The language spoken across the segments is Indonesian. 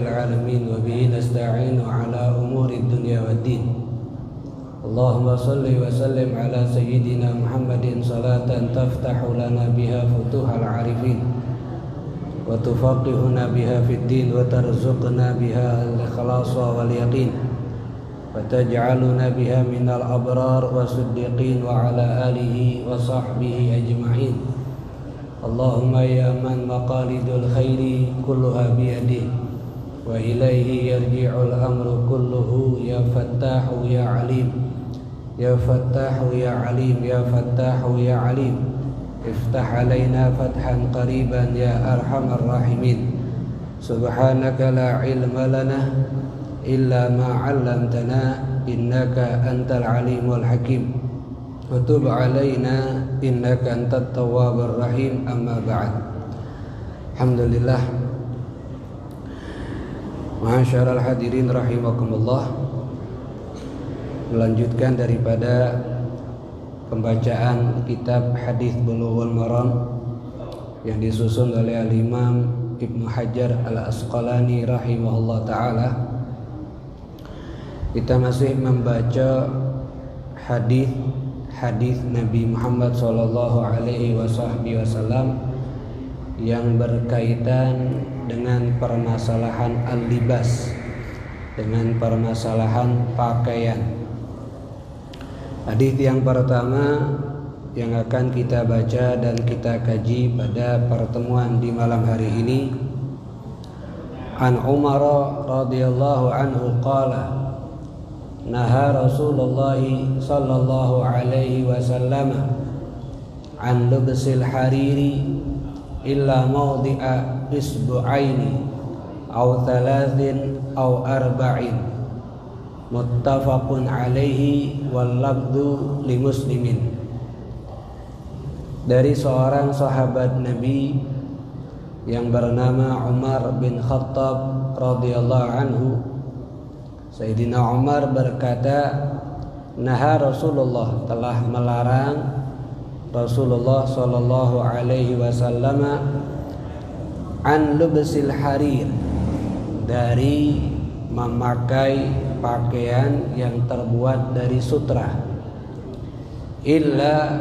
Alamin wa bihi nasta'inu ala umuri dunya waddin. Allahumma salli wa sallim ala sayyidina Muhammadin salatan taftahu lana biha futuhal arifin wa tufaqihuna biha fid din wa tarzuqna biha al-ikhlasa wal yaqin wa taj'aluna biha minal abrar wa siddiqin wa ala alihi wa sahbihi ajma'in. Allahumma ya man maqalidul khairi kulluha biyadihi wa ilaihi yarji'ul amru kulluhu ya fattahu ya alim ya fattahu ya alim ya fattahu ya alim iftah alaina fathan qariban ya arhamar rahimin. Subhanaka la ilma lana illa ma 'allamtana innaka antal alimul hakim wa tub alaina innaka antat tawwabur rahim. Amma ba'd. Alhamdulillah, Ma'asyiral hadirin rahimakumullah. Melanjutkan daripada pembacaan kitab Hadis Bulughul Maram yang disusun oleh Al-Imam Ibnu Hajar Al-Asqalani rahimahullah ta'ala. Kita masih membaca hadis Nabi Muhammad sallallahu alaihi wasallam yang berkaitan dengan permasalahan al-libas, dengan permasalahan pakaian. Hadis yang pertama yang akan kita baca dan kita kaji pada pertemuan di malam hari ini, An Umar radhiyallahu anhu qala naha Rasulullah sallallahu alaihi wasallam an lubsil hariri illa mawdi'a isbu'aini aw thalathin aw arba'in, muttafaqun alaihi wal lafdhu li muslimin. Dari seorang sahabat Nabi yang bernama Umar bin Khattab radhiyallahu anhu, Sayyidina Umar berkata, naha Rasulullah, telah melarang Rasulullah sallallahu alaihi wasallam an lubsil harir, dari memakai pakaian yang terbuat dari sutra, illa,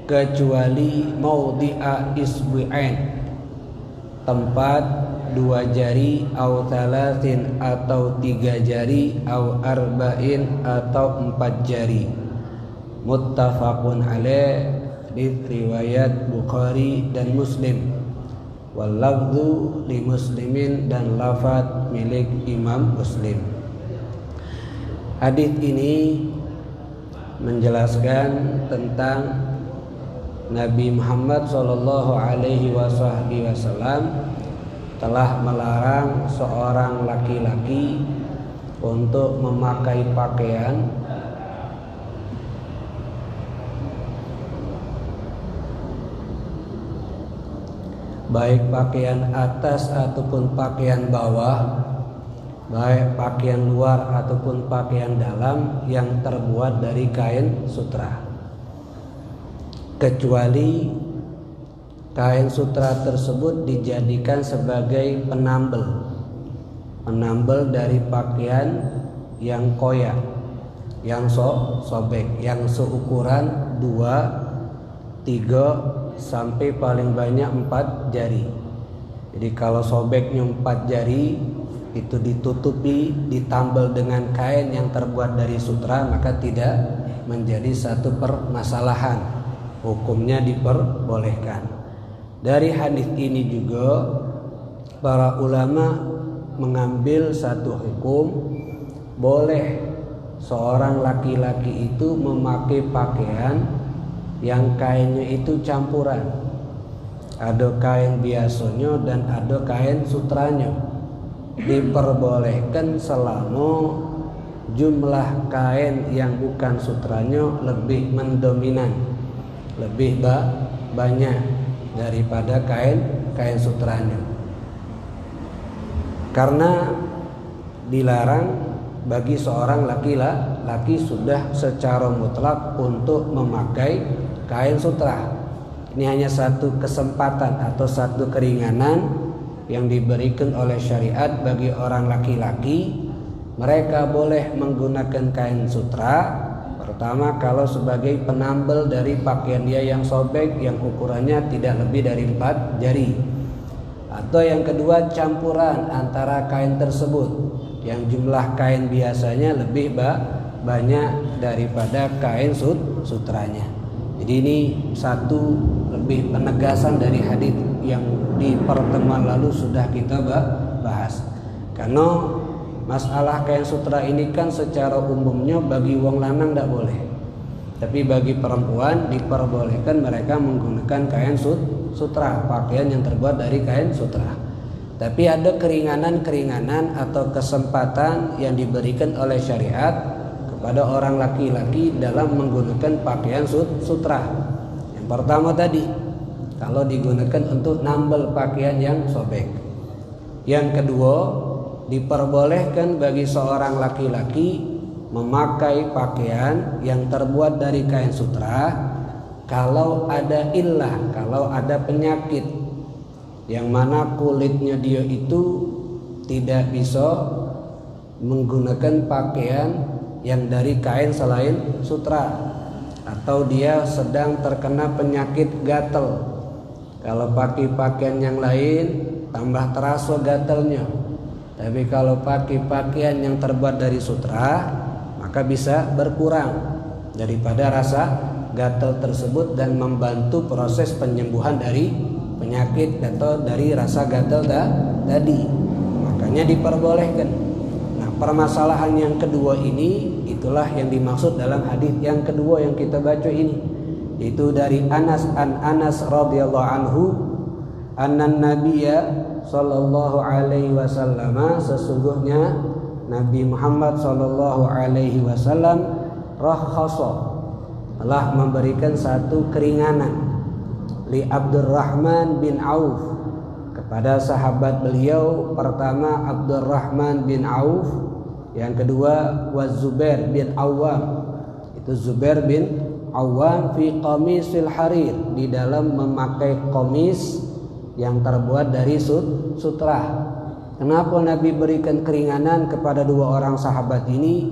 kecuali maudhi'a isbu'ain, tempat dua jari, au thalathin atau tiga jari, au arba'in atau empat jari. Muttafaqun alaih, hadits riwayat Bukhari dan Muslim. Wal lafdhu li muslimin, dan lafaz milik Imam Muslim. Hadis ini menjelaskan tentang Nabi Muhammad sallallahu alaihi wasallam telah melarang seorang laki-laki untuk memakai pakaian baik pakaian atas ataupun pakaian bawah, baik pakaian luar ataupun pakaian dalam yang terbuat dari kain sutra, kecuali kain sutra tersebut dijadikan sebagai penambal dari pakaian yang koyak, yang sobek, yang seukuran 2, 3 sampai paling banyak 4 jari. Jadi kalau sobeknya 4 jari, itu ditutupi, ditambal dengan kain yang terbuat dari sutra, maka tidak menjadi satu permasalahan, hukumnya diperbolehkan. Dari hadis ini juga para ulama mengambil satu hukum, boleh seorang laki-laki itu memakai pakaian yang kainnya itu campuran, ada kain biasanya dan ada kain sutranya. Diperbolehkan selama jumlah kain yang bukan sutranya lebih mendominan, lebih banyak daripada kain sutranya. Karena dilarang bagi seorang laki-laki sudah secara mutlak untuk memakai kain sutra. Ini hanya satu kesempatan atau satu keringanan yang diberikan oleh syariat bagi orang laki-laki, mereka boleh menggunakan kain sutra. Pertama, kalau sebagai penambal dari pakaian dia yang sobek, yang ukurannya tidak lebih dari 4 jari. Atau yang kedua, campuran antara kain tersebut, yang jumlah kain biasanya lebih banyak daripada kain sutranya. Jadi ini satu lebih penegasan dari hadis yang di pertemuan lalu sudah kita bahas. Karena masalah kain sutra ini kan secara umumnya bagi wong lanang tidak boleh, tapi bagi perempuan diperbolehkan mereka menggunakan kain sutra, pakaian yang terbuat dari kain sutra. Tapi ada keringanan-keringanan atau kesempatan yang diberikan oleh syariat kepada orang laki-laki dalam menggunakan pakaian sutra. Yang pertama tadi, kalau digunakan untuk nambal pakaian yang sobek. Yang kedua, diperbolehkan bagi seorang laki-laki memakai pakaian yang terbuat dari kain sutra kalau ada illah, kalau ada penyakit yang mana kulitnya dia itu tidak bisa menggunakan pakaian yang dari kain selain sutra, atau dia sedang terkena penyakit gatal. Kalau pakai pakaian yang lain tambah terasa gatalnya, tapi kalau pakai pakaian yang terbuat dari sutra maka bisa berkurang daripada rasa gatal tersebut dan membantu proses penyembuhan dari penyakit atau dari rasa gatal tadi. Makanya diperbolehkan. Permasalahan yang kedua ini itulah yang dimaksud dalam hadis yang kedua yang kita baca ini, yaitu dari Anas radhiyallahu anhu, annan nabiyya sallallahu alaihi wasallam, sesungguhnya Nabi Muhammad sallallahu alaihi wasallam rakhasa, telah memberikan satu keringanan li Abdurrahman bin Auf, kepada sahabat beliau, pertama Abdurrahman bin Auf, yang kedua Zubair bin Awam. Itu Zubair bin Awam fi qamisil harir, di dalam memakai komis yang terbuat dari sutra. Kenapa Nabi berikan keringanan kepada dua orang sahabat ini?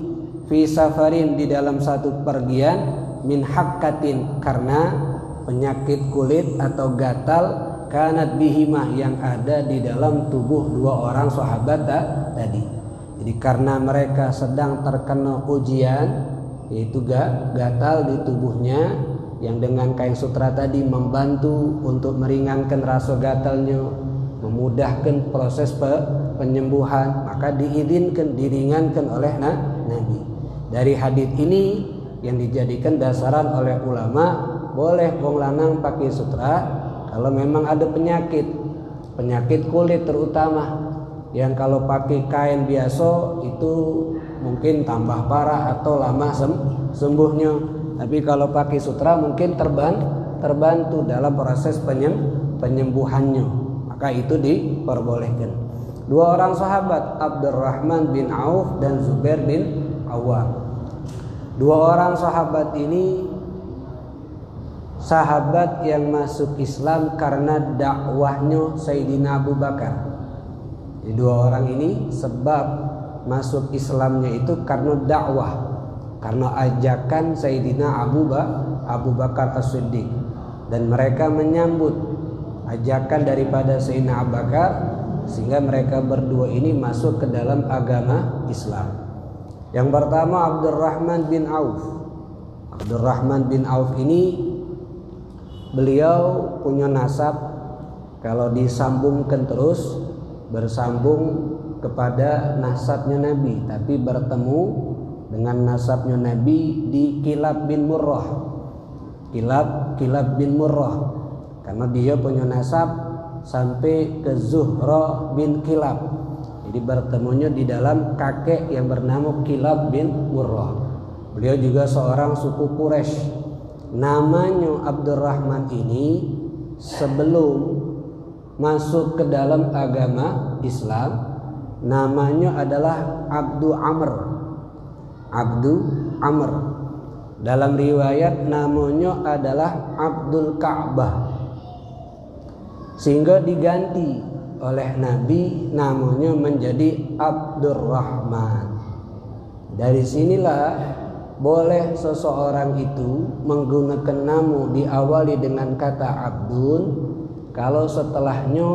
Fi safarin, di dalam satu pergian, min hakkatin, karena penyakit kulit atau gatal, kanat bihimah, yang ada di dalam tubuh dua orang sahabat tadi. Jadi karena mereka sedang terkena ujian, yaitu gatal di tubuhnya, yang dengan kain sutra tadi membantu untuk meringankan rasa gatalnya, memudahkan proses penyembuhan, maka diringankan oleh Nabi. Dari hadis ini yang dijadikan dasaran oleh ulama, boleh wong lanang pakai sutra kalau memang ada penyakit kulit terutama, yang kalau pakai kain biasa itu mungkin tambah parah atau lama sembuhnya. Tapi kalau pakai sutra mungkin terbantu dalam proses penyembuhannya, maka itu diperbolehkan. Dua orang sahabat, Abdurrahman bin Auf dan Zubair bin Awam. Dua orang sahabat ini sahabat yang masuk Islam karena dakwahnya Sayyidina Abu Bakar. Dua orang ini sebab masuk Islamnya itu karena dakwah, karena ajakan Sayyidina Abu Bakar As-Siddiq, dan mereka menyambut ajakan daripada Sayyidina Abu Bakar, sehingga mereka berdua ini masuk ke dalam agama Islam. Yang pertama Abdurrahman bin Auf. Abdurrahman bin Auf ini beliau punya nasab, kalau disambungkan terus bersambung kepada nasabnya Nabi, tapi bertemu dengan nasabnya Nabi di Kilab bin Murrah. Kilab bin Murrah, karena dia punya nasab sampai ke Zuhra bin Kilab. Jadi bertemunya di dalam kakek yang bernama Kilab bin Murrah. Beliau juga seorang suku Quraisy. Namanya Abdurrahman ini sebelum masuk ke dalam agama Islam, namanya adalah Abdu Amr. Dalam riwayat namanya adalah Abdul Ka'bah, sehingga diganti oleh Nabi namanya menjadi Abdurrahman. Dari sinilah boleh seseorang itu menggunakan nama diawali dengan kata Abdun kalau setelahnya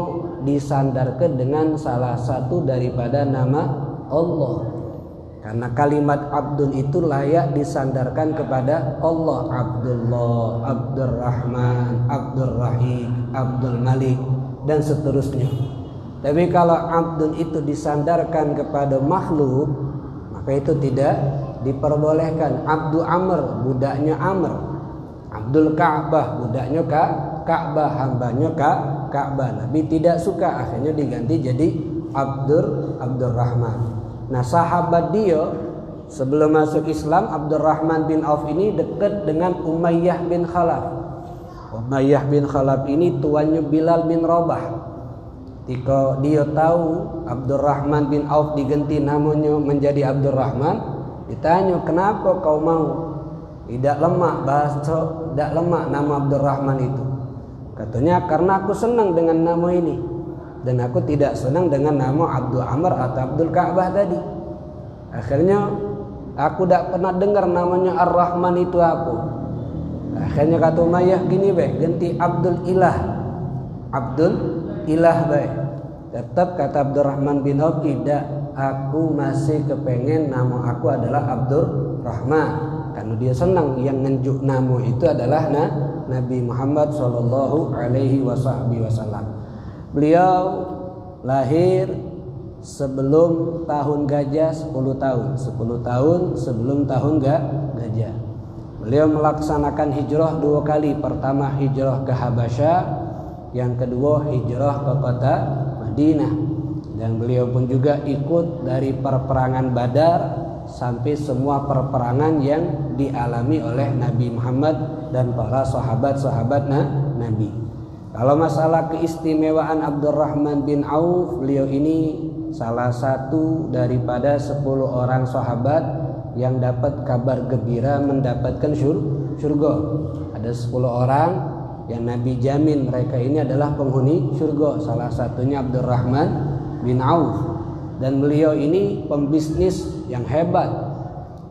disandarkan dengan salah satu daripada nama Allah. Karena kalimat Abdun itu layak disandarkan kepada Allah. Abdullah, Abdurrahman, Abdurrahim, Abdul Malik dan seterusnya. Tapi kalau Abdun itu disandarkan kepada makhluk, maka itu tidak diperbolehkan. Abdu Amr, budaknya Amr. Abdul Ka'bah, budaknya Ka'bah, hambanya Ka'bah. Nabi tidak suka, akhirnya diganti jadi Abdurrahman. Nah, sahabat dia sebelum masuk Islam, Abdurrahman bin Auf ini dekat dengan Umayyah bin Khalaf. Umayyah bin Khalaf ini tuannya Bilal bin Rabah. Ketika dia tahu Abdurrahman bin Auf diganti namanya menjadi Abdurrahman, ditanya, kenapa kau mau? Tidak lemak bahasa, tidak lemak nama Abdurrahman itu. Katanya, karena aku senang dengan nama ini dan aku tidak senang dengan nama Abdul Amr atau Abdul Ka'bah tadi. Akhirnya aku tidak pernah dengar namanya Ar-Rahman itu apa. Akhirnya kata Umayyah, gini ganti Abdul Ilah. Abdul Ilah Tetap kata Abdurrahman bin Auf, tidak, aku masih kepengen nama aku adalah Abdurrahman. Karena dia senang yang nunjuk nama itu adalah Nabi Muhammad sallallahu alaihi wasallam. Beliau lahir sebelum tahun gajah 10 tahun sebelum tahun gajah. Beliau melaksanakan hijrah 2 kali. Pertama hijrah ke Habasyah, yang kedua hijrah ke kota Madinah. Dan beliau pun juga ikut dari perperangan Badar sampai semua perperangan yang dialami oleh Nabi Muhammad dan para sahabat-sahabat Nabi. Kalau masalah keistimewaan Abdurrahman bin Auf, beliau ini salah satu daripada 10 orang sahabat yang dapat kabar gembira mendapatkan surga. Ada 10 orang yang Nabi jamin mereka ini adalah penghuni surga. Salah satunya Abdurrahman bin Auf. Dan beliau ini pembisnis yang hebat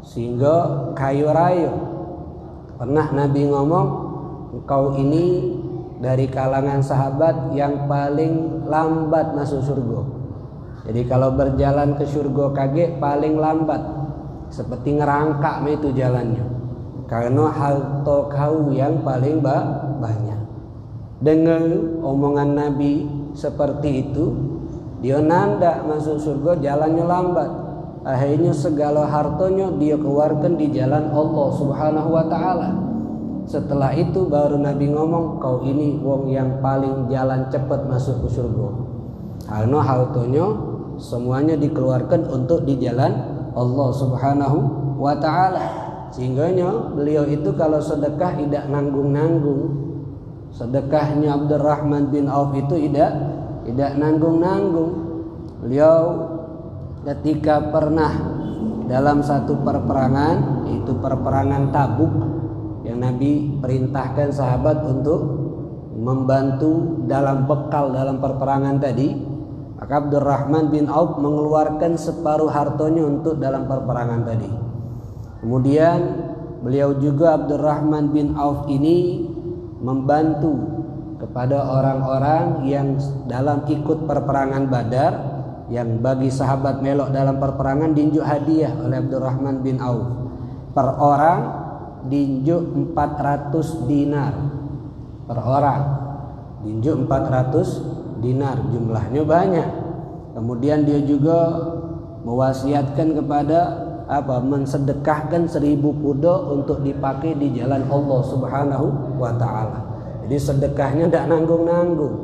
sehingga kaya raya. Pernah Nabi ngomong, engkau ini dari kalangan sahabat yang paling lambat masuk surga. Jadi kalau berjalan ke surga kaget paling lambat, seperti ngerangkak itu jalannya. Karena halte kau yang paling banyak. Dengan omongan Nabi seperti itu, dia nanda masuk surga jalannya lambat. Akhirnya segala hartanya dia keluarkan di jalan Allah Subhanahu wa taala. Setelah itu baru Nabi ngomong, kau ini wong yang paling jalan cepat masuk ke surga. Karena hartanya semuanya dikeluarkan untuk di jalan Allah Subhanahu wa taala. Sehingganya beliau itu kalau sedekah tidak nanggung-nanggung. Sedekahnya Abdurrahman bin Auf itu tidak nanggung-nanggung. Beliau ketika pernah dalam satu perperangan, yaitu perperangan Tabuk, yang Nabi perintahkan sahabat untuk membantu dalam bekal dalam perperangan tadi, maka Abdurrahman bin Auf mengeluarkan separuh hartanya untuk dalam perperangan tadi. Kemudian beliau juga Abdurrahman bin Auf ini membantu kepada orang-orang yang dalam ikut perperangan Badar, yang bagi sahabat melok dalam perperangan dinjuk hadiah oleh Abdurrahman bin Auf. Per orang dinjuk 400 dinar per orang. Dinjuk 400 dinar, jumlahnya banyak. Kemudian dia juga mewasiatkan kepada mensedekahkan 1000 kuda untuk dipakai di jalan Allah Subhanahu wa taala. Jadi sedekahnya tidak nanggung-nanggung.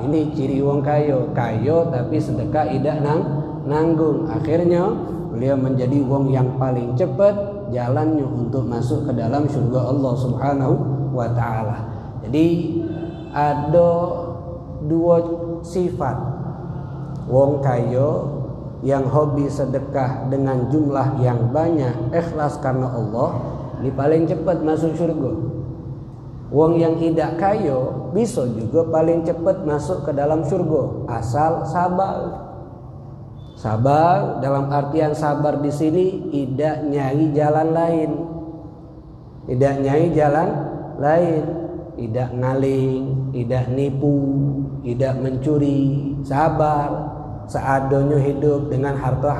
Ini ciri wong kayo tapi sedekah tidak nanggung. Akhirnya beliau menjadi wong yang paling cepat jalannya untuk masuk ke dalam surga Allah Subhanahu wa taala. Jadi ada 2 sifat wong kayo yang hobi sedekah dengan jumlah yang banyak, ikhlas karena Allah, ini paling cepat masuk surga. Wong yang tidak kayo bisa juga paling cepat masuk ke dalam surga asal sabar. Sabar dalam artian sabar di sini tidak nyari jalan lain. Tidak nyari jalan lain, tidak ngaling, tidak nipu, tidak mencuri, sabar. Seadonyo hidup dengan harta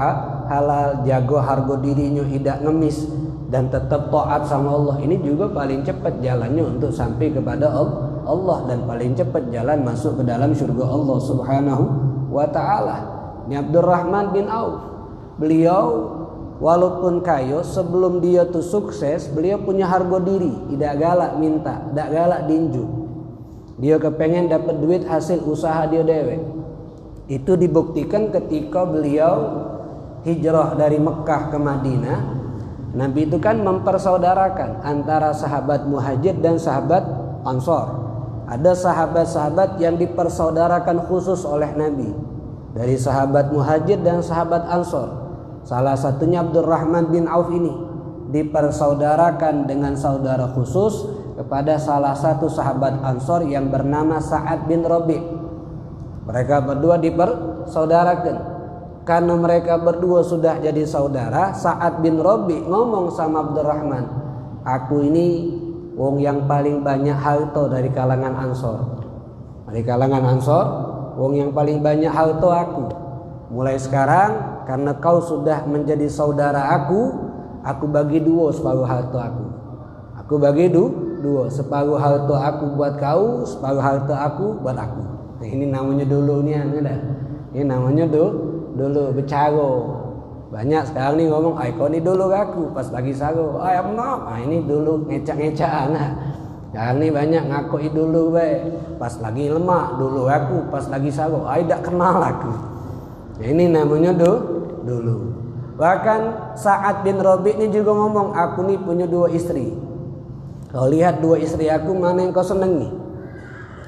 halal, jago harga dirinya, tidak ngemis dan tetap taat sama Allah. Ini juga paling cepat jalannya untuk sampai kepada Allah dan paling cepat jalan masuk ke dalam surga Allah Subhanahu wa taala. Ini Abdurrahman bin Auf. Beliau walaupun kaya, sebelum dia tuh sukses, beliau punya harga diri, tidak galak minta, tidak galak dinju. Dia kepengen dapat duit hasil usaha dia dewek. Itu dibuktikan ketika beliau hijrah dari Mekah ke Madinah. Nabi itu kan mempersaudarakan antara sahabat Muhajir dan sahabat Ansor. Ada sahabat-sahabat yang dipersaudarakan khusus oleh Nabi, dari sahabat Muhajir dan sahabat Ansor. Salah satunya Abdurrahman bin Auf ini dipersaudarakan dengan saudara khusus kepada salah satu sahabat Ansor yang bernama Sa'ad bin Rabi'. Mereka berdua dipersaudarakan. Karena mereka berdua sudah jadi saudara, Sa'ad bin Rabi' ngomong sama Abdurrahman, aku ini wong yang paling banyak harta dari kalangan Ansor. Dari kalangan Ansor, wong yang paling banyak harta aku. Mulai sekarang karena kau sudah menjadi saudara aku bagi dua separuh harta aku. Aku bagi dua, separuh harta aku buat kau, separuh harta aku buat aku. Nah, ini namanya dulu nih, ini namanya dulu bercaro. Banyak sekarang nih ngomong, kau ini dulu aku pas lagi sago. Ini dulu ngecak-ngecak anak. Sekarang nih banyak ngaku dulu pas lagi lemak dulu aku, pas lagi sago. Tidak kenal aku. Nah, ini namanya dulu. Bahkan Sa'ad bin Rabi' ini juga ngomong, aku nih punya dua istri. Kau lihat dua istri aku, mana yang kau seneng nih?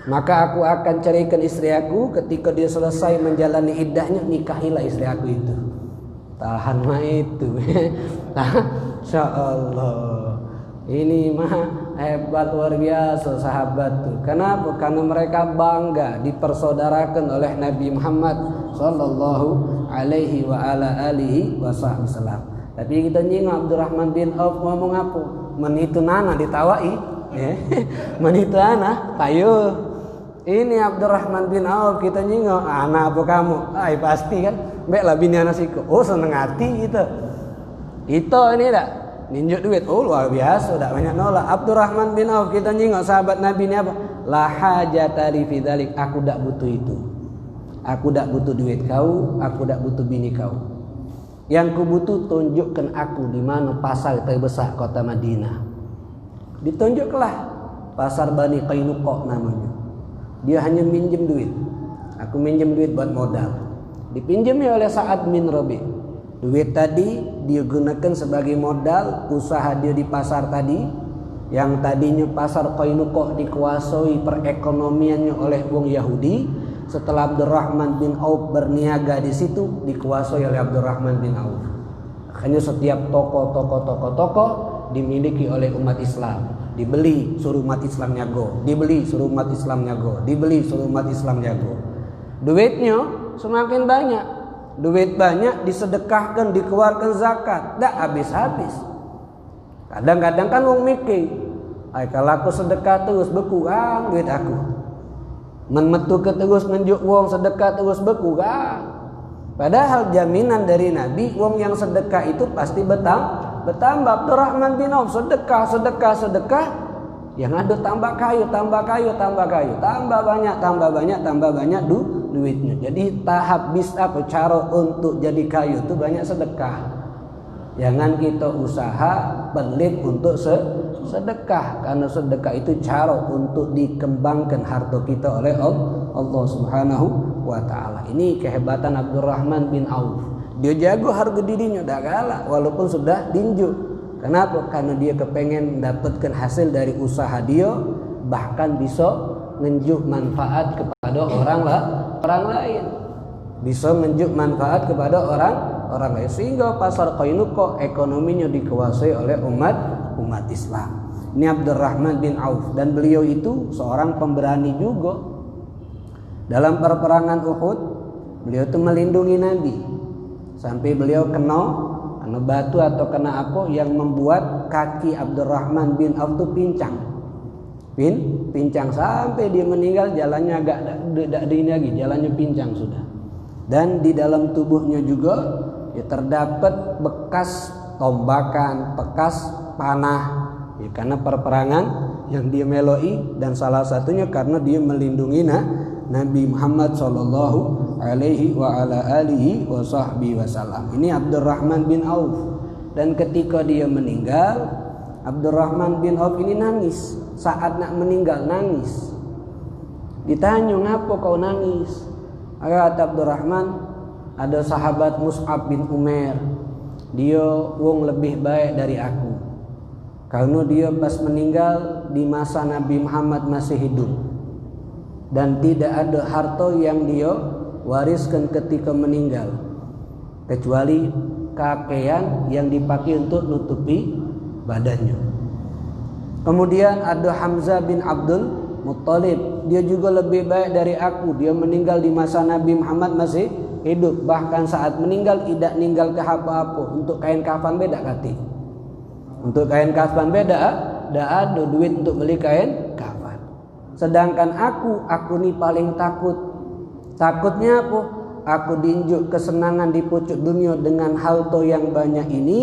Maka aku akan carikan istri aku, ketika dia selesai menjalani iddahnya, nikahilah istri aku itu. Tahan mah itu. Masya Allah. Ini mah hebat luar biasa sahabat tuh. Kenapa? Karena mereka bangga dipersaudarakan oleh Nabi Muhammad sallallahu alaihi wa ala alihi wasallam. Tapi kita nyingok Abdurrahman bin Auf ngomong apa? Menitu nana ditawai. Menitu ana kayu. Ini Abdurrahman bin Auf kita nyingok, anak apa kamu? Pasti kan, mbak lah bini anak siku. Oh seneng hati gitu. Itu ini dah ninjuk duit. Oh luar biasa, dah banyak nolak. Abdurrahman bin Auf kita nyingok sahabat Nabi ini apa? La hajata li fi dzalik, aku tak butuh itu. Aku tak butuh duit kau, aku tak butuh bini kau. Yang ku butuh tunjukkan aku di mana pasar terbesar kota Madinah. Ditunjuklah pasar Bani Qainuqa namanya. Dia hanya minjem duit. Aku minjem duit buat modal. Dipinjami oleh Sa'ad bin Rabi'. Duit tadi dia gunakan sebagai modal usaha dia di pasar tadi. Yang tadinya pasar Qainuqa dikuasai perekonomiannya oleh wong Yahudi. Setelah Abdurrahman bin Auf berniaga di situ, dikuasai oleh Abdurrahman bin Auf. Akhirnya setiap toko dimiliki oleh umat Islam. Dibeli suruh umat Islam nyago, dibeli suruh umat Islam nyago, dibeli suruh umat Islam nyago. Duitnya semakin banyak. Duit banyak disedekahkan, dikeluarkan zakat, tak habis-habis. Kadang-kadang kan wong mikir, kalau aku sedekah terus berkurang duit aku. Memetu ke terus nunjuk wong sedekah terus berkurang. Padahal jaminan dari Nabi, wong yang sedekah itu pasti bertambah. Abdurrahman bin Auf sedekah. Yang ada tambah kayu, tambah banyak duitnya. Jadi tahap bisa cara untuk jadi kayu itu banyak sedekah. Jangan kita usaha pelit untuk sedekah, karena sedekah itu cara untuk dikembangkan harta kita oleh Allah Subhanahu wa taala. Ini kehebatan Abdurrahman bin Auf. Dia jago harga dirinya, tak galak walaupun sudah tinju. Kenapa? Karena dia kepengen mendapatkan hasil dari usaha dia, bahkan bisa nunjuk manfaat kepada orang lain. Bisa nunjuk manfaat kepada orang lain, sehingga pasar Qainuqa ekonominya dikuasai oleh umat Islam. Ini Abdurrahman bin Auf, dan beliau itu seorang pemberani juga. Dalam peperangan Uhud, beliau itu melindungi Nabi sampai beliau kena batu atau kena apa yang membuat kaki Abdurrahman bin Auf itu pincang sampai dia meninggal. Jalannya agak tidak ini lagi, jalannya pincang sudah. Dan di dalam tubuhnya juga ya, terdapat bekas tombakan, bekas panah ya, karena perperangan yang dia meloi, dan salah satunya karena dia melindungi Nabi Muhammad sallallahu alaihi wa ala alihi wa sahbihi wasallam. Ini Abdurrahman bin Auf, dan ketika dia meninggal, Abdurrahman bin Auf ini nangis. Saat nak meninggal nangis. Ditanya, "Ngapa kau nangis?" Kata Abdurrahman, "Ada sahabat Mus'ab bin Umair. Dia wong lebih baik dari aku. Karena dia pas meninggal di masa Nabi Muhammad masih hidup. Dan tidak ada harta yang dia wariskan ketika meninggal, kecuali pakaian yang dipakai untuk nutupi badannya. Kemudian ada Hamzah bin Abdul Muttalib. Dia juga lebih baik dari aku. Dia meninggal di masa Nabi Muhammad masih hidup. Bahkan saat meninggal tidak ninggal ke apa-apa. Untuk kain kafan beda kati. Untuk kain kafan beda, tidak ada duit untuk beli kain kafan. Sedangkan aku ni paling takut. Takutnya apa? Aku diinjuk kesenangan di pucuk dunia dengan harta yang banyak ini,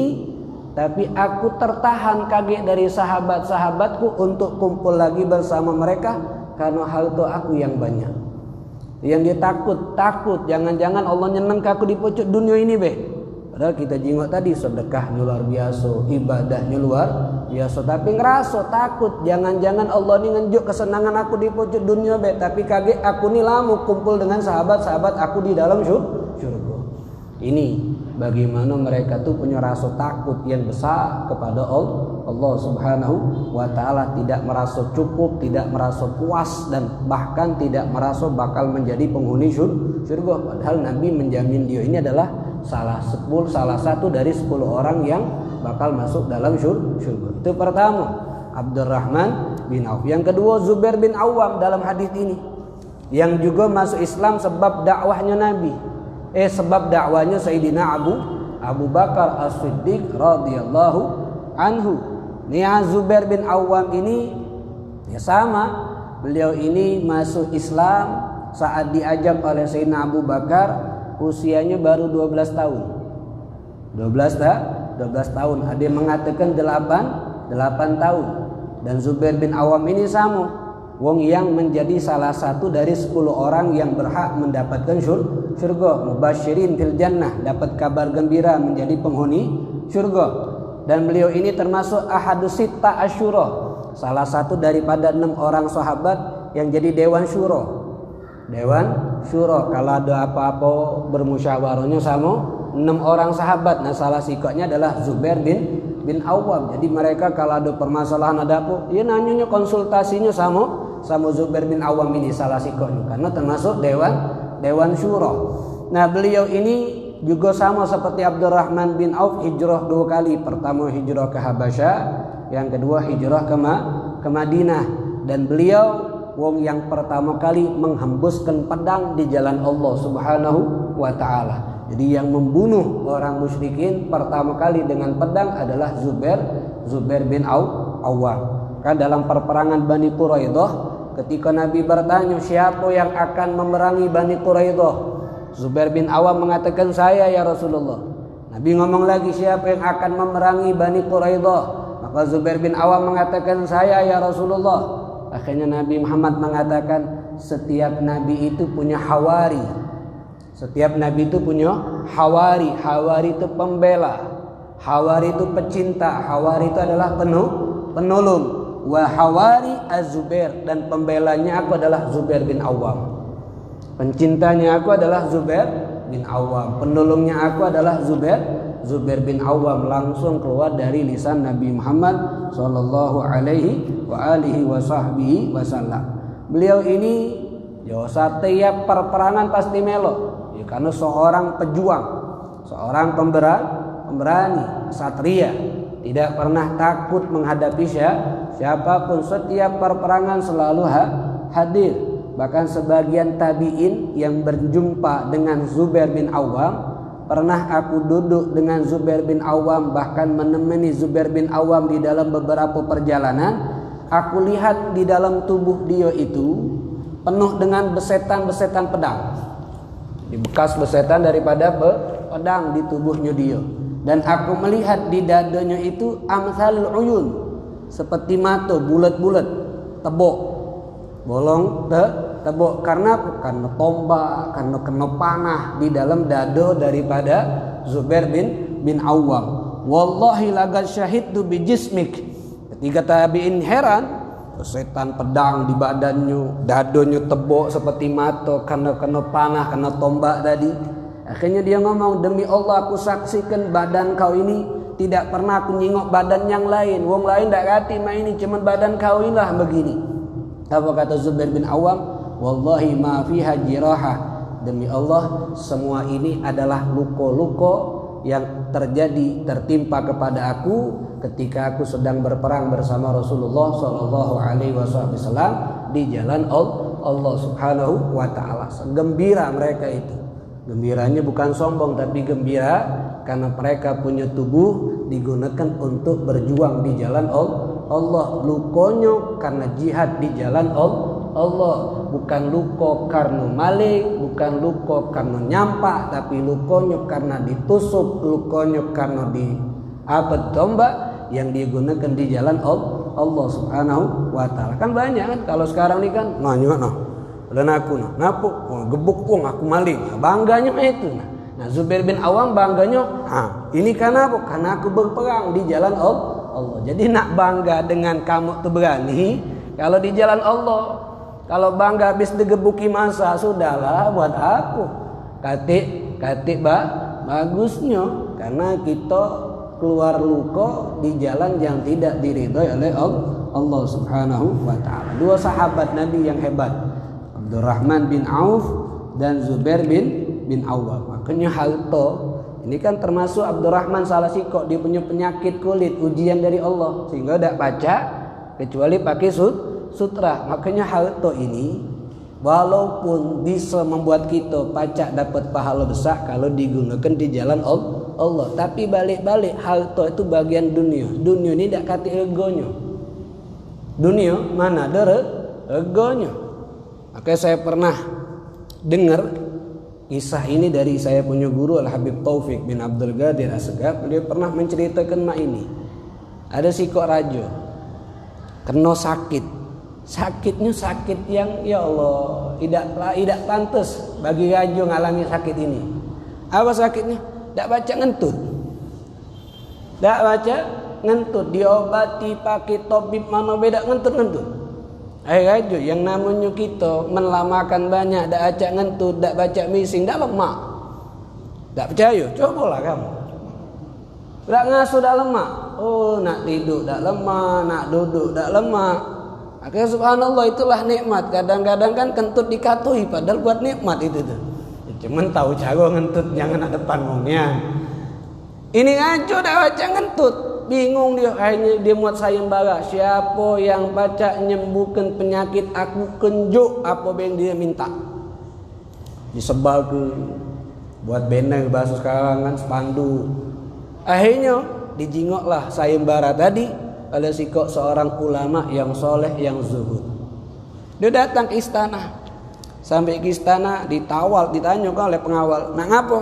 tapi aku tertahan kaget dari sahabat-sahabatku untuk kumpul lagi bersama mereka karena harta aku yang banyak. Yang dia takut jangan-jangan Allah nyeneng aku di pucuk dunia ini be. Padahal kita jengok tadi sedekahnya luar biasa, ibadahnya luar biasa, tapi ngerasa takut jangan-jangan Allah ini ngenjuk kesenangan aku di pucuk dunia be, tapi kaget aku ni lama kumpul dengan sahabat-sahabat aku di dalam syurga. Ini bagaimana mereka tuh punya rasa takut yang besar kepada Allah Subhanahu wa taala, tidak merasa cukup, tidak merasa puas, dan bahkan tidak merasa bakal menjadi penghuni syurga. Padahal Nabi menjamin dia ini adalah salah satu dari 10 orang yang bakal masuk dalam syurga. Itu pertama, Abdurrahman bin Auf. Yang kedua, Zubair bin Awam dalam hadis ini, yang juga masuk Islam sebab dakwahnya Nabi. Sebab dakwahnya Sayyidina Abu Bakar As-Siddiq radhiyallahu anhu. Zubair bin Awam ini ya sama, beliau ini masuk Islam saat diajak oleh Sayyidina Abu Bakar, usianya baru 12 tahun. 12 tahun. Ada yang mengatakan 8 tahun. Dan Zubair bin Awam ini sama, wong yang menjadi salah satu dari 10 orang yang berhak mendapatkan syurga, mubasyirin fil jannah, dapat kabar gembira menjadi penghuni syurga. Dan beliau ini termasuk ahadus sitta asyura, salah satu daripada 6 orang sahabat yang jadi dewan syura. Dewan syura, kalau ada apa-apa bermusyawarahnya sama 6 orang sahabat. Nah, salah sikapnya adalah Zubair bin Awam. Jadi mereka kalau ada permasalahan, ada apa, dia nanyanya konsultasinya sama Zubair bin Awam ini, salah sikapnya karena termasuk dewan syura. Nah, beliau ini juga sama seperti Abdurrahman bin Auf, hijrah 2 kali. Pertama hijrah ke Habasyah, yang kedua hijrah ke Madinah. Dan beliau wong yang pertama kali menghembuskan pedang di jalan Allah Subhanahu wa taala. Jadi yang membunuh orang musyrikin pertama kali dengan pedang adalah Zubair bin Awam. Kan dalam perperangan Bani Quraidah, ketika Nabi bertanya siapa yang akan memerangi Bani Quraidah, Zubair bin Awam mengatakan, "Saya ya Rasulullah." Nabi ngomong lagi, "Siapa yang akan memerangi Bani Quraidah?" Maka Zubair bin Awam mengatakan, "Saya ya Rasulullah." Akhirnya Nabi Muhammad mengatakan, setiap nabi itu punya hawari. Setiap nabi itu punya hawari. Hawari itu pembela, hawari itu pecinta, hawari itu adalah penolong. Wa hawari az-Zubair, dan pembelanya aku adalah Zubair bin Awam. Pencintanya aku adalah Zubair bin Awam. Penolongnya aku adalah Zubair bin Awam. Langsung keluar dari lisan Nabi Muhammad sallallahu alaihi wa alihi wa sahbihi wasallam. Beliau ini setiap perperangan pasti melo ya, karena seorang pejuang, seorang pemberani, satria. tidak pernah takut menghadapi siapapun. Setiap perperangan selalu hadir. Bahkan sebagian tabi'in yang berjumpa dengan Zubair bin Awam, pernah aku duduk dengan Zubair bin Awam, bahkan menemani Zubair bin Awam di dalam beberapa perjalanan. Aku lihat di dalam tubuh dia itu penuh dengan besetan-besetan pedang. Di bekas besetan daripada pedang di tubuhnya dia. Dan aku melihat di dadanya itu amsalul uyun, seperti mata bulat-bulat, tebok, bolong tebok. Karena tombak, karena kena panah di dalam dada daripada Zubair bin Awam. Wallahi laqad syahidtu bi jismik. Ketika tabi'in heran, setan pedang di badannya, dadanya tebok seperti mata karena kena panah, kena tombak tadi. Akhirnya dia ngomong, demi Allah aku saksikan badan kau ini tidak pernah aku nyingok badan yang lain. Wong lain tak kati main ini, cuman badan kau inilah begini. Apa kata Zubair bin Awam? Wallahi ma fiha jirahah. Demi Allah semua ini adalah luka-luka yang tertimpa kepada aku ketika aku sedang berperang bersama Rasulullah Shallallahu Alaihi Wasallam di jalan Allah Subhanahu Wa Taala. Gembira mereka itu. Gembiranya bukan sombong tapi gembira karena mereka punya tubuh digunakan untuk berjuang di jalan Allah. Lukonya karena jihad di jalan Allah, bukan luko karena maling, bukan luko karena nyampak, tapi lukonya karena ditusuk, lukonya karena tombak yang digunakan di jalan Allah Subhanahu Wa Taala. Kan banyak kan kalau sekarang ini kan dan aku ngapuk gebuk uang aku maling, bangganya itu. Nah Zubair bin Awam bangganya ini karena apa? Karena aku berperang di jalan Allah. Jadi nak bangga dengan kamu tuh berani kalau di jalan Allah. Kalau bangga habis digebuki masa, sudahlah buat aku. Katik bagusnya karena kita keluar luka di jalan yang tidak diridhoi oleh Allah Subhanahu Wa Taala. Dua sahabat Nabi yang hebat, Abdurrahman bin Auf dan Zubair bin Awam. Makanya halto ini kan termasuk Abdurrahman salah sikok, dia punya penyakit kulit, ujian dari Allah sehingga tidak baca kecuali pakai sutra. Makanya halto ini walaupun bisa membuat kita pacak dapat pahala besar kalau digunakan di jalan Allah, tapi balik-balik halto itu bagian dunia. Dunia ini tidak kati egonya. Dunia mana ada egonya. Makanya saya pernah dengar kisah ini dari saya punya guru Al-Habib Taufik bin Abdul Qadir As-Segaf. Dia pernah menceritakan ini. Ada sikok raja kena sakit. Sakitnya sakit yang ya Allah tidak pantas bagi raja ngalami sakit ini. Apa sakitnya? Tak baca ngentut. Tak baca ngentut, diobati pakai tabib mana beda ngentut. Raja yang namanya kita melamakan banyak, tak baca ngentut, tak baca mising, tak lemak. Tak percaya? Cobalah kamu. Tak ngasuh tak lemak. Oh nak tidur tak lemak, nak duduk tak lemak. Akhirnya subhanallah itulah nikmat. Kadang-kadang kan kentut dikatui padahal buat nikmat itu tuh. Cuman tahu cara ngentut jangan ada depan ngomongnya. Ini aja dah baca ngentut. Bingung dia, akhirnya dia muat sayembara. Siapa yang baca nyembuhkan penyakit aku kenjuk apa yang dia minta. Disebar ke buat banner bahasa sekarang kan spanduk. Akhirnya dijingoklah sayembara tadi oleh sikok seorang ulama yang soleh yang zuhud. Dia datang ke istana. Sampai ke istana ditanya oleh pengawal, nak ngapa?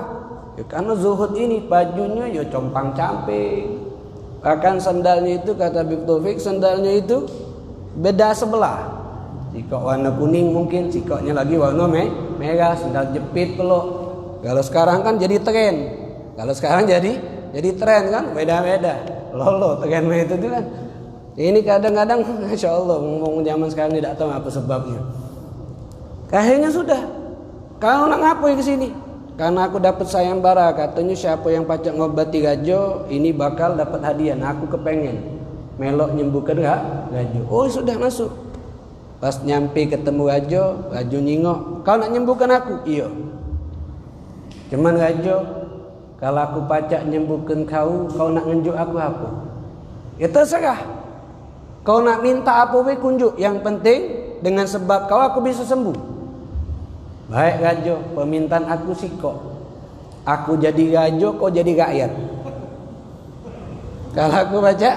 Ya, karena zuhud ini bajunya ya compang camping. Bahkan sandalnya itu kata Habib Taufik, sandalnya itu beda sebelah. Sikok warna kuning mungkin, sikoknya lagi warna merah, sandal jepit peluk. Kalau sekarang kan jadi tren. Kalau sekarang jadi tren kan beda-beda. Lolo tren itu kan. Ini kadang-kadang Masya Allah ngomong zaman sekarang tidak tahu apa sebabnya. Akhirnya sudah. Kalau nak ngapain ke sini? Karena aku dapat sayembara, katanya siapa yang pacak ngobati gajo ini bakal dapat hadiah. Nah, aku kepengen melok nyembuhkan gajo. Oh sudah masuk. Pas nyampe ketemu gajo nyingok. Kau nak nyembuhkan aku? Iya. Cuman gajo, kalau aku pacak nyembuhkan kau nak ngenjuk aku apa? Ya terserah. Kau nak minta apa we kunjuk. Yang penting dengan sebab kau aku bisa sembuh. Baik raja, permintaan aku sikok. Aku jadi raja, kau jadi rakyat. Kalau aku baca,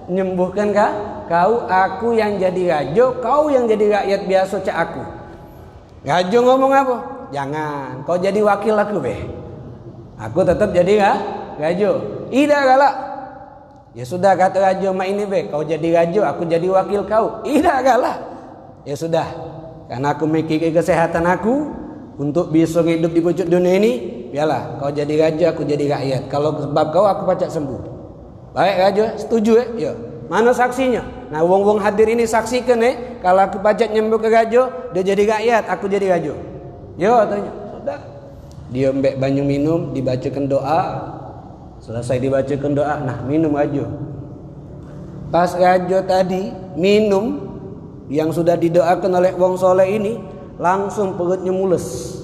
menyembuhkan kau, aku yang jadi raja, kau yang jadi rakyat biasa cak aku. Raja ngomong apa? Jangan, kau jadi wakil aku be. Aku tetap jadi raja. Ida galak. Ya sudah kata raja mak ini be, kau jadi raja, aku jadi wakil kau. Ida galak. Ya sudah, karena aku mikir kesehatan aku untuk bisa hidup di pucuk dunia ini, biarlah kau jadi raja, aku jadi rakyat. Kalau sebab kau aku pacak sembuh. Baik raja, setuju ya? Mana saksinya? Nah, wong-wong hadir ini saksikan kalau aku pacak nyembuh ke raja, dia jadi rakyat, aku jadi raja. Yo tanya, sudah. Dia mbek banyu minum, dibacakan doa. Selesai dibacakan doa, nah minum raja. Pas raja tadi minum yang sudah didoakan oleh wong soleh ini, langsung perutnya mules.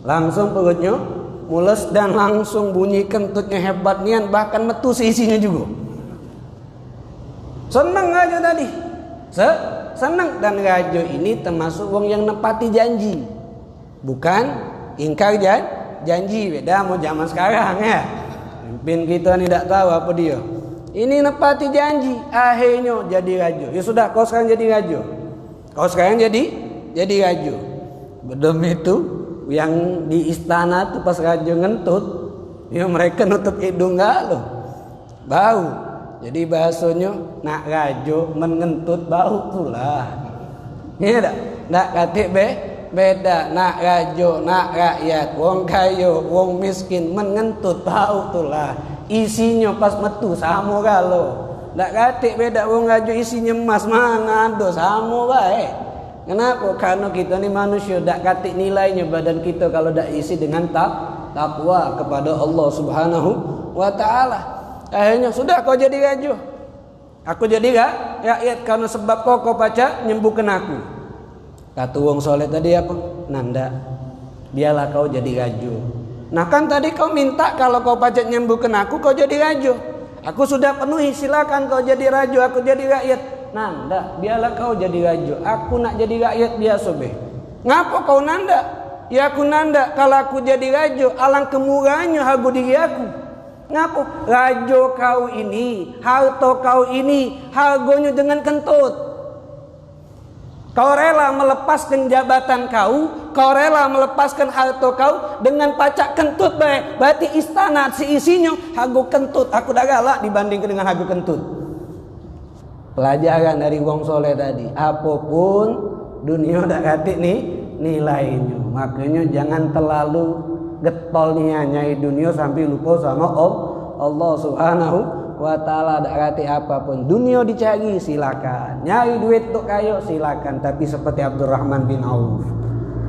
Langsung perutnya mules dan langsung bunyi kentutnya hebat nian, bahkan metu seisinya juga. Senang raja tadi. Senang, dan raja ini termasuk wong yang nepati janji. Bukan ingkar janji. Beda mau zaman sekarang ya. Pemimpin kita ni tak tahu apa dia. Ini nepati janji, akhirnya jadi raja. Ya sudah, kau sekarang jadi raja. Kau sekarang jadi raja. Bedem itu yang di istana tuh pas raja ngentut, ya mereka nutup hidung enggak loh. Bau. Jadi bahasanya nak raja mengentut bau tulah. Iya tak katik beda nak raja, nak rakyat, wong kaya, wong miskin mengentut bau tulah. Isinya pas metu sama galo. Tak katik beda wong raja isinya emas mana ada sama baik. Kenapa? Karena kita ni manusia tak katik nilainya badan kita kalau tak isi dengan takwa kepada Allah Subhanahu wa taala. Akhirnya sudah kau jadi raja. Aku jadi rakyat karena sebab kau pacak nyembuhkan aku. Kata wong soleh tadi apa? Nanda, biarlah kau jadi raja. Nah kan tadi kau minta kalau kau pacak nyembuhkan aku, kau jadi raja. Aku sudah penuhi, silakan kau jadi raja, aku jadi rakyat. Nanda, biarlah kau jadi raja. Aku nak jadi rakyat biasa be. Ngapa kau nanda? Ya aku nanda, kalau aku jadi raja, alangkah murahnya harga diri aku. Ngapa? Raja kau ini, harta kau ini, harganya dengan kentut. Kau rela melepaskan jabatan kau rela melepaskan harta kau dengan pacak kentut baik. Berarti istana seisinya harga kentut. Aku dah galak dibandingkan dengan harga kentut. Pelajaran dari wong soleh tadi, apapun dunia dak katik nih nilainya. Makanya jangan terlalu getol nyai dunia sampai lupa sama Allah Subhanahu wa ta'ala. Dak katik apapun dunia dicari silakan, nyari duit untuk kaya silakan, tapi seperti Abdurrahman bin Auf,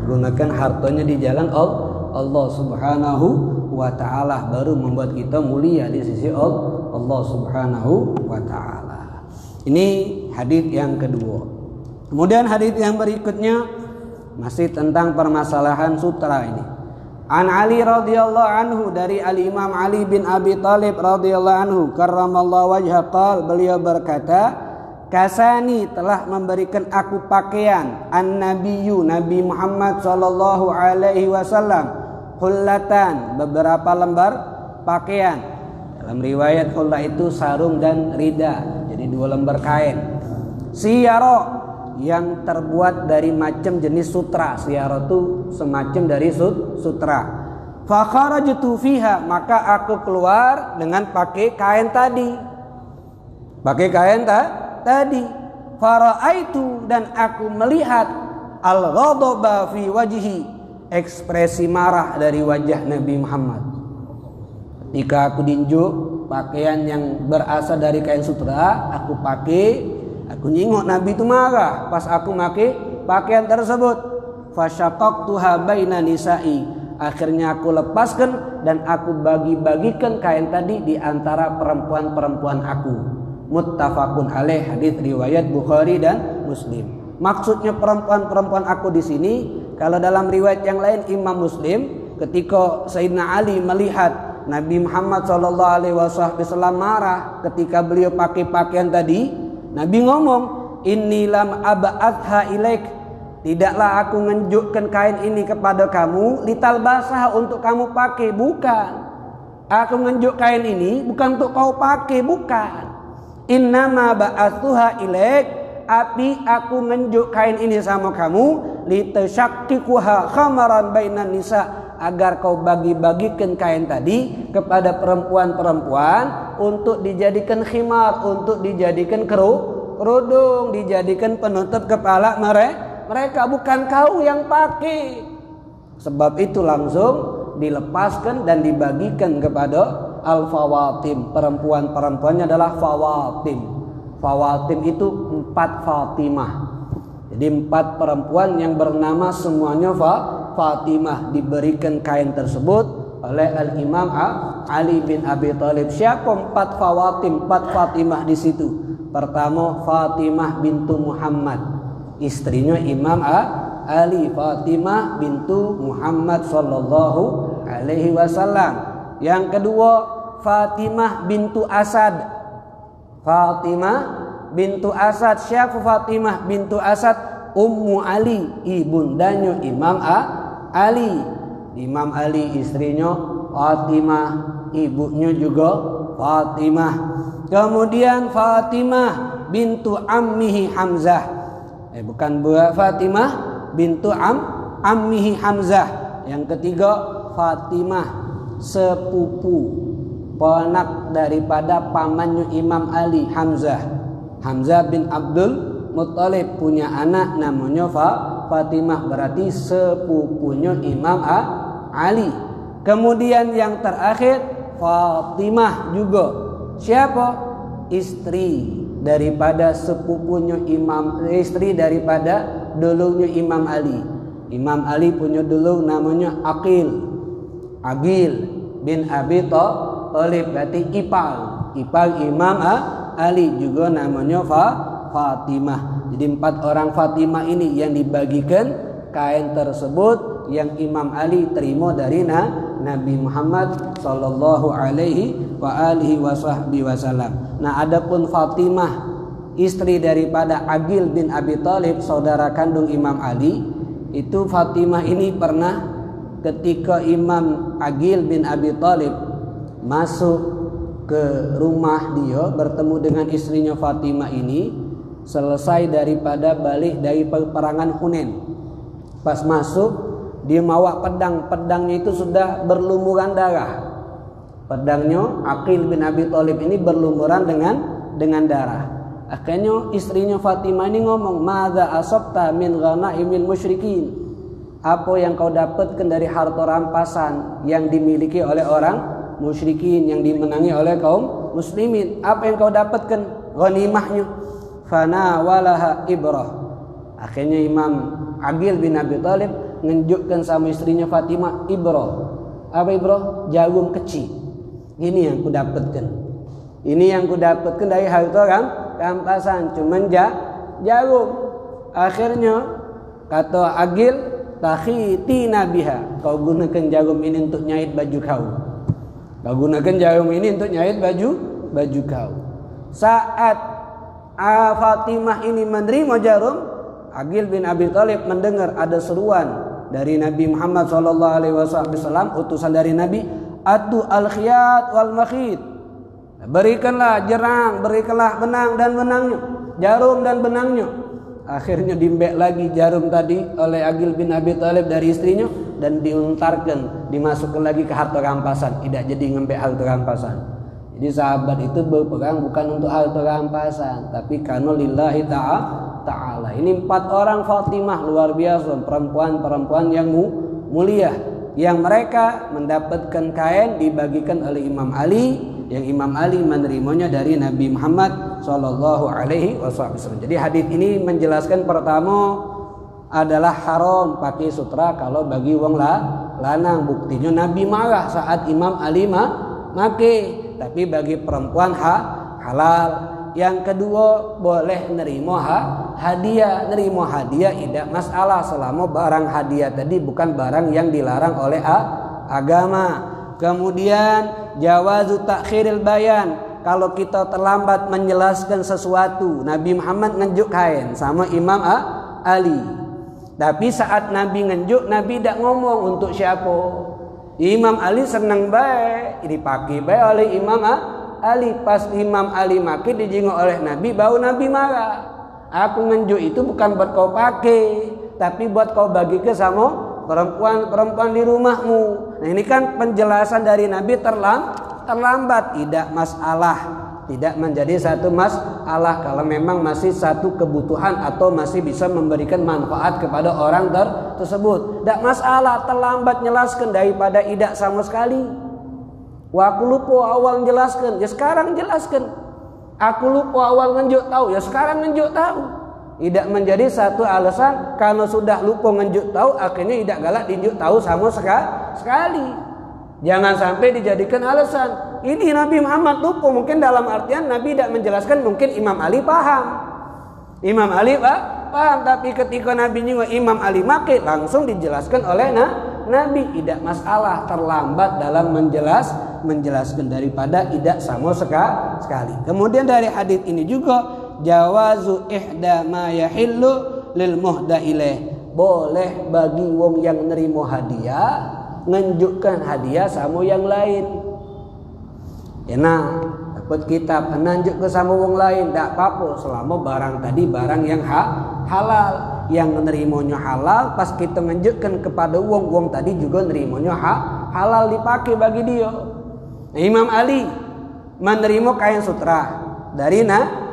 gunakan hartanya di jalan Allah Subhanahu wa ta'ala, baru membuat kita mulia di sisi Allah Subhanahu wa ta'ala. Ini hadis yang kedua. Kemudian hadis yang berikutnya masih tentang permasalahan sutra ini. An Ali radhiyallahu anhu, dari Ali Imam Ali bin Abi Thalib radhiyallahu anhu karramallahu wajha, beliau berkata, kasani, telah memberikan aku pakaian, an-nabiyyu, Nabi Muhammad sallallahu alaihi wasallam, hullatan, beberapa lembar pakaian. Dalam riwayat hullah itu sarung dan rida, jadi 2 lembar kain. Siyara, yang terbuat dari macam jenis sutra. Siyara itu semacam dari sutra. Fa kharajtu fiha, maka aku keluar dengan pakai kain tadi. Pakai kain tadi. Faraitu, dan aku melihat al-ghadaba fi wajhi, ekspresi marah dari wajah Nabi Muhammad. Ketika aku dinjuk pakaian yang berasal dari kain sutra, aku pakai, aku nyingok Nabi itu marah pas aku pakai pakaian tersebut. Fasyaqaqtuha baina nisa'i, akhirnya aku lepaskan dan aku bagi-bagikan kain tadi di antara perempuan-perempuan aku. Muttafaqun alaih, hadis riwayat Bukhari dan Muslim. Maksudnya perempuan-perempuan aku di sini, kalau dalam riwayat yang lain Imam Muslim, ketika Sayyidina Ali melihat Nabi Muhammad SAW marah ketika beliau pakai pakaian tadi. Nabi ngomong, inni lam ab'atha ilaik, tidaklah aku ngenjukkan kain ini kepada kamu litalbasah untuk kamu pakai, bukan. Aku ngenjuk kain ini bukan untuk kau pakai, bukan. Innama ba'athuha ilaik, api aku ngenjuk kain ini sama kamu litasyaqqiquha khamaran bainan nisa, agar kau bagi-bagikan kain tadi kepada perempuan-perempuan untuk dijadikan khimar, untuk dijadikan kerudung, dijadikan penutup kepala mereka, bukan kau yang pakai. Sebab itu langsung dilepaskan dan dibagikan kepada al-fawatim. Perempuan-perempuannya adalah fawatim. Fawatim itu 4 Fatimah. Jadi 4 perempuan yang bernama semuanya Fatimah, diberikan kain tersebut oleh Al-Imam Ali bin Abi Thalib. Siapa 4 Fawatim, 4 Fatimah di situ? Pertama Fatimah bintu Muhammad, istrinya Imam Ali, Fatimah bintu Muhammad sallallahu alaihi wasallam. Yang kedua Fatimah bintu Asad. Fatimah bintu Asad. Siapa Fatimah bintu Asad? Ummu Ali, ibundanya Imam Ali. Imam Ali istrinya Fatimah, ibunya juga Fatimah. Kemudian Fatimah bintu ammihi Hamzah. Bukan Fatimah bintu ammihi Hamzah. Yang ketiga Fatimah sepupu ponak daripada pamannya Imam Ali, Hamzah. Hamzah bin Abdul Muttalib punya anak namanya Fatimah, berarti sepupunya Imam Ali. Kemudian yang terakhir Fatimah juga. Siapa? Istri daripada sepupunya istri daripada dulunya Imam Ali. Imam Ali punya dulu namanya Aqil bin Abi Thalib, berarti ipal Imam Ali juga namanya Fatimah. Jadi 4 orang Fatimah ini yang dibagikan kain tersebut yang Imam Ali terima dari Nabi Muhammad sallallahu alaihi wa alihi wasallam. Nah, adapun Fatimah istri daripada Aqil bin Abi Thalib, saudara kandung Imam Ali, itu Fatimah ini pernah ketika Imam Aqil bin Abi Thalib masuk ke rumah dia bertemu dengan istrinya Fatimah ini, selesai daripada balik dari peperangan Hunain. Pas masuk dia bawa pedangnya itu sudah berlumuran darah. Pedangnya Aqil bin Abi Thalib ini berlumuran dengan darah. Akhirnya istrinya Fatimah ini ngomong, "Madza asabta min ghanaimil musyrikin?" Apa yang kau dapatkan dari harta rampasan yang dimiliki oleh orang musyrikin, yang dimenangi oleh kaum muslimin? Apa yang kau dapatkan ghanimahnya? Fana walaha ibrah. Akhirnya Imam Aqil bin Abi Thalib nunjukkan sama istrinya Fatimah ibrah. Apa ibrah? Jarum kecil. Ini yang ku dapatkan. Ini yang ku dapatkan dari harta rampasan, cuman jarum. Akhirnya kata Aqil, takhitina biha, kau gunakan jarum ini untuk nyait baju kau. Kau gunakan jarum ini untuk nyait baju kau. Saat Fatimah ini menerima jarum, Aqil bin Abi Thalib mendengar ada seruan dari Nabi Muhammad sallallahu alaihi wasallam, utusan dari Nabi, atu al-khiyat wal makhit. Berikanlah jerang, berikanlah benang dan benangnya, jarum dan benangnya. Akhirnya dimbek lagi jarum tadi oleh Aqil bin Abi Thalib dari istrinya dan diuntarkan, dimasukkan lagi ke harta rampasan. Tidak jadi ngembek harta rampasan. Jadi sahabat itu berperang bukan untuk harta rampasan, tapi karena lillahi ta'ala. Ini 4 orang Fatimah luar biasa, perempuan-perempuan yang mulia, yang mereka mendapatkan kain dibagikan oleh Imam Ali, yang Imam Ali menerimanya dari Nabi Muhammad sallallahu alaihi wasallam. Jadi hadis ini menjelaskan, pertama adalah haram pakai sutra kalau bagi wong lanang. Buktinya Nabi marah saat Imam Ali make, tapi bagi perempuan halal. Yang kedua, boleh nerima hadiah. Nerima hadiah tidak masalah selama barang hadiah tadi bukan barang yang dilarang oleh agama. Kemudian jawazu takhiril bayan, kalau kita terlambat menjelaskan sesuatu. Nabi Muhammad ngenjuk kain sama Imam Ali. Tapi saat Nabi ngenjuk, Nabi tidak ngomong untuk siapa. Imam Ali senang baik, dipakai baik oleh Imam Ali. Pas Imam Ali makin dijenguk oleh Nabi, bau Nabi marah. Aku ngenjuk itu bukan buat kau pakai, tapi buat kau bagi ke sama perempuan di rumahmu. Nah, ini kan penjelasan dari Nabi terlambat, tidak masalah, tidak menjadi satu masalah kalau memang masih satu kebutuhan atau masih bisa memberikan manfaat kepada orang tersebut. Tidak masalah terlambat jelaskan daripada tidak sama sekali. Wah, aku lupa awal jelaskan, ya sekarang jelaskan. Aku lupa awal ngenjuk tahu, ya sekarang ngenjuk tahu. Tidak menjadi satu alasan kalau sudah lupa ngenjuk tahu akhirnya tidak galak dinjuk tahu sama sekali. Jangan sampai dijadikan alasan. Ini Nabi Muhammad lupa, mungkin dalam artian Nabi tidak menjelaskan, mungkin Imam Ali paham. Imam Ali paham, tapi ketika Nabi nyinggung Imam Ali make, langsung dijelaskan oleh Nabi. Tidak masalah terlambat dalam menjelaskan daripada tidak sama sekali. Kemudian dari hadis ini juga jawazu ihda ma yahillu lil muhda ilaih, boleh bagi wong yang nerimo hadiah ngenjukkan hadiah sama yang lain. Enak dapat kitab nanjuk ke sama wong lain tidak apa-apa selama barang tadi barang yang halal, yang nerimonya halal. Pas kita ngenjukkan kepada wong tadi juga nerimonya halal dipakai bagi dia. Nah, Imam Ali menerima kain sutra dari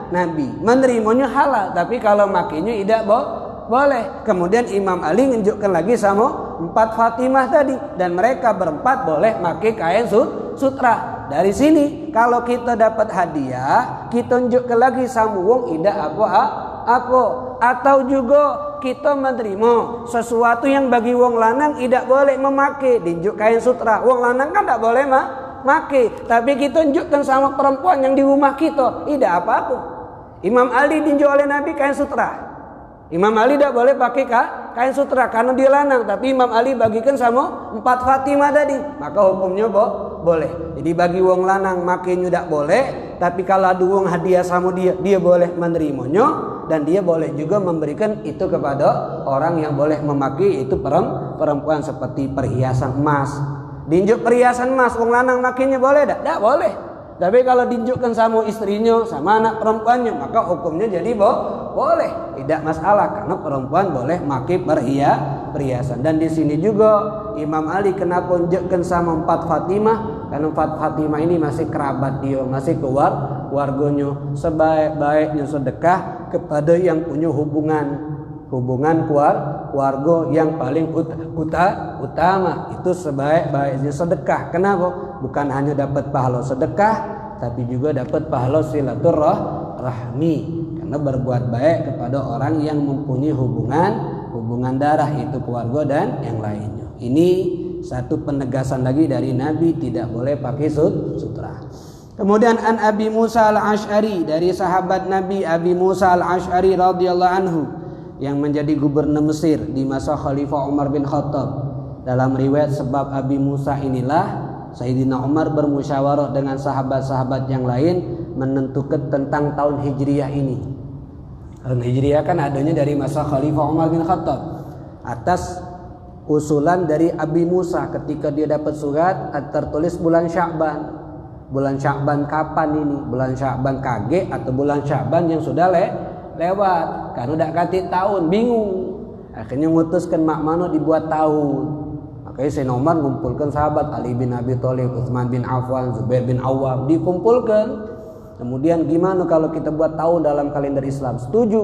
Nabi, menerimanya halal, tapi kalau makainya tidak boleh. Kemudian Imam Ali nunjukkan lagi sama 4 Fatimah tadi, dan mereka berempat boleh pakai kain sutra. Dari sini kalau kita dapat hadiah, kita tunjukkan lagi sama wong tidak apa. Atau juga kita menerima sesuatu yang bagi wong lanang tidak boleh memakai, tunjuk kain sutra. Wong lanang kan tidak boleh memakai, tapi kita tunjukkan sama perempuan yang di rumah kita, tidak apa-apa. Imam Ali tinjau oleh Nabi kain sutra. Imam Ali tidak boleh pakai kain sutra karena dia lanang, tapi Imam Ali bagikan sama 4 Fatimah tadi, maka hukumnya boleh. Jadi bagi wong lanang makainya tidak boleh, tapi kalau ada wong hadiah sama dia boleh menerimanya, dan dia boleh juga memberikan itu kepada orang yang boleh memakai itu perempuan, seperti perhiasan emas. Dinjuk perhiasan emas wong lanang makainya boleh tidak boleh. Tapi kalau dinjukkan sama istrinya, sama anak perempuannya, maka hukumnya jadi boleh, tidak masalah karena perempuan boleh pakai perhiasan. Dan di sini juga Imam Ali kenapa tunjukkan sama 4 Fatimah? Karena 4 Fatimah ini masih kerabat dia, masih keluarganya. Sebaik-baiknya sedekah kepada yang punya hubungan keluarga yang paling utama, itu sebaik-baiknya sedekah. Kenapa? Bukan hanya dapat pahala sedekah, tapi juga dapat pahala silaturahmi, karena berbuat baik kepada orang yang mempunyai hubungan darah, itu keluarga dan yang lainnya. Ini satu penegasan lagi dari Nabi, tidak boleh pakai sutra. Kemudian an Abi Musa al-Ash'ari, dari sahabat Nabi Abi Musa al-Ash'ari radhiyallahu anhu, yang menjadi gubernur Mesir di masa Khalifah Umar bin Khattab. Dalam riwayat sebab Abi Musa inilah Sayyidina Umar bermusyawarah dengan sahabat-sahabat yang lain menentukan tentang tahun Hijriyah ini. Tahun Hijriyah kan adanya dari masa Khalifah Umar bin Khattab, atas usulan dari Abi Musa ketika dia dapat surat tertulis bulan Sya'ban. Bulan Sya'ban kapan ini? Bulan Sya'ban kage atau bulan Sya'ban yang sudah lewat? Karena udah katik tahun, bingung. Akhirnya ngutuskan mak mano dibuat tahun. Makanya Sayyidina Umar mengumpulkan sahabat Ali bin Abi Thalib, Utsman bin Affan, Zubair bin Awwam, dikumpulkan. Kemudian gimana kalau kita buat tahun dalam kalender Islam? Setuju.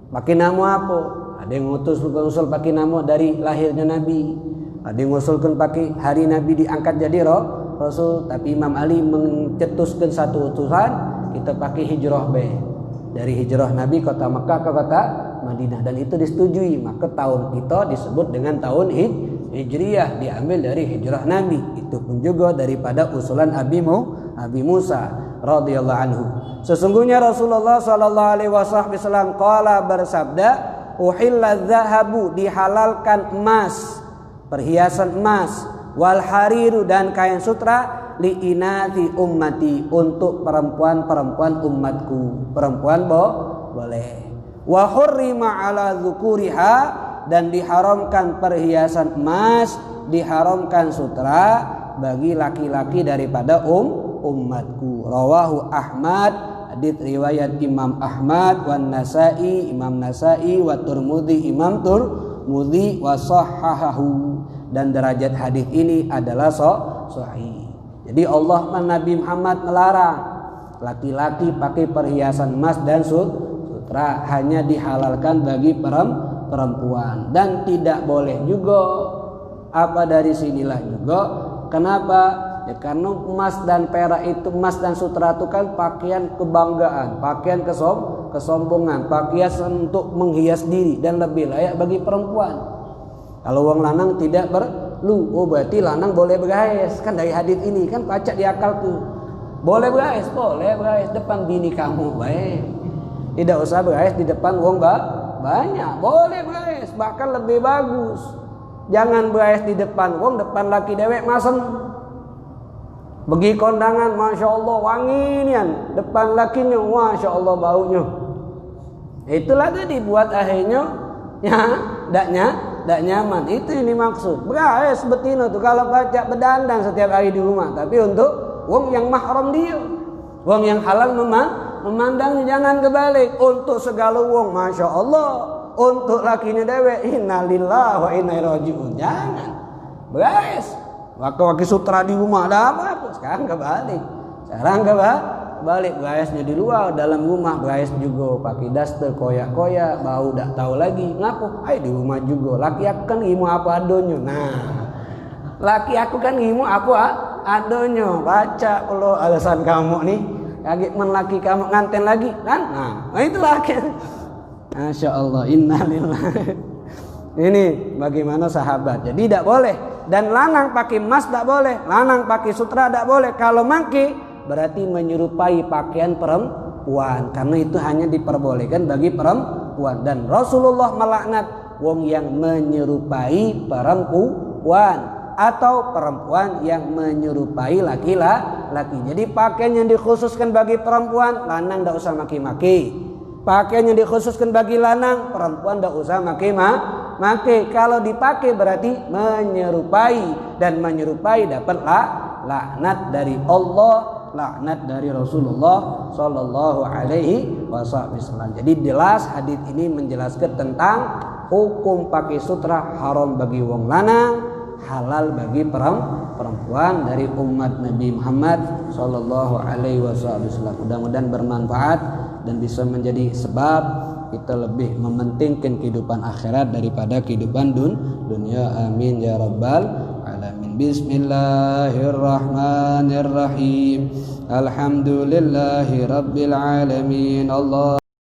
Pakai nama apa? Ada yang usul pakai nama dari lahirnya Nabi. Ada yang usulkan pakai hari Nabi diangkat jadi Rasul. Tapi Imam Ali mencetuskan satu utusan, kita pakai hijrah dari hijrah Nabi kota Mekah ke kota Madinah, dan itu disetujui. Maka tahun kita disebut dengan tahun Hijriyah, diambil dari hijrah Nabi. Itu pun juga daripada usulan Abi Musa radhiyallahu anhu. Sesungguhnya Rasulullah sallallahu alaihi wasallam qala bersabda, uhilla dzahabu, dihalalkan emas, perhiasan emas, wal hariru dan kain sutra li inati ummati untuk perempuan-perempuan umatku. Perempuan boleh. Wa hurrima ala dzukuriha dan diharamkan perhiasan emas, diharamkan sutra bagi laki-laki daripada umatku. Rawahu Ahmad, hadits riwayat Imam Ahmad, wan Nasa'i, Imam Nasa'i, wa Tirmidzi, Imam Tirmidzi, wa sahhahahu, dan derajat hadis ini adalah sahih. Jadi Allah Nabi Muhammad melarang laki-laki pakai perhiasan emas dan sutra, hanya dihalalkan bagi perempuan. Dan tidak boleh juga dari sinilah juga kenapa? Ya karena emas dan perak itu, emas dan sutra itu kan pakaian kebanggaan, pakaian kesombongan, pakaian untuk menghias diri dan lebih layak bagi perempuan. Kalau wong lanang tidak perlu, berarti lanang boleh bergaes. Kan dari hadis ini kan pacak di akal tuh. Boleh bergaes depan bini kamu, baik. Tidak usah bergaes di depan wong banyak. Boleh bergaes, bahkan lebih bagus. Jangan bergaes di depan wong, depan laki dewek masem. Bagi kondangan, masya Allah wangi nian, depan lakinya, masya Allah baunya. Itulah tadi buat akhirnya, ya, tidak nyaman. Itu ini maksud. Bergaes betina tuh kalau pacak bedandang setiap hari di rumah, tapi untuk wong yang mahram dia, wong yang halal memandangnya. Jangan kebalik. Untuk segala wong, masya Allah. Untuk lakinya dewek, innalillahi wa inna ilaihi raji'un. Jangan bergaes. Waktu sutra di rumah ada apa? Sekarang kebalik. Bergaesnya di luar, dalam rumah bergaes juga pakai daster koyak-koyak, bau tak tahu lagi. Ngapo? Di rumah juga. Laki aku kan imu apa adonyo. Nah, laki aku kan imu apa adonyo. Baca kalau alasan kamu nih, kaget laki kamu nganten lagi kan? Nah, itu laki. Masya Allah, innalillahi. Ini bagaimana sahabat. Jadi tidak boleh. Dan lanang pakai emas tak boleh, lanang pakai sutra tak boleh. Kalau mangki berarti menyerupai pakaian perempuan, karena itu hanya diperbolehkan bagi perempuan. Dan Rasulullah melaknat wong yang menyerupai perempuan atau perempuan yang menyerupai laki-laki. Jadi pakaian yang dikhususkan bagi perempuan, lanang tak usah maki-maki. Pakaian yang dikhususkan bagi lanang, perempuan tak usah maki-maki. Kalau dipakai berarti menyerupai, dan menyerupai dapat laknat dari Allah, laknat dari Rasulullah sallallahu alaihi wasallam. Jadi jelas hadis ini menjelaskan tentang hukum pakai sutra haram bagi wong lanang, halal bagi perempuan dari umat Nabi Muhammad sallallahu alaihi wasallam. Mudah-mudahan bermanfaat dan bisa menjadi sebab kita lebih mementingkan kehidupan akhirat daripada kehidupan dunia. Amin ya rabbal alamin. Bismillahirrahmanirrahim. Alhamdulillahi rabbil alamin. Allah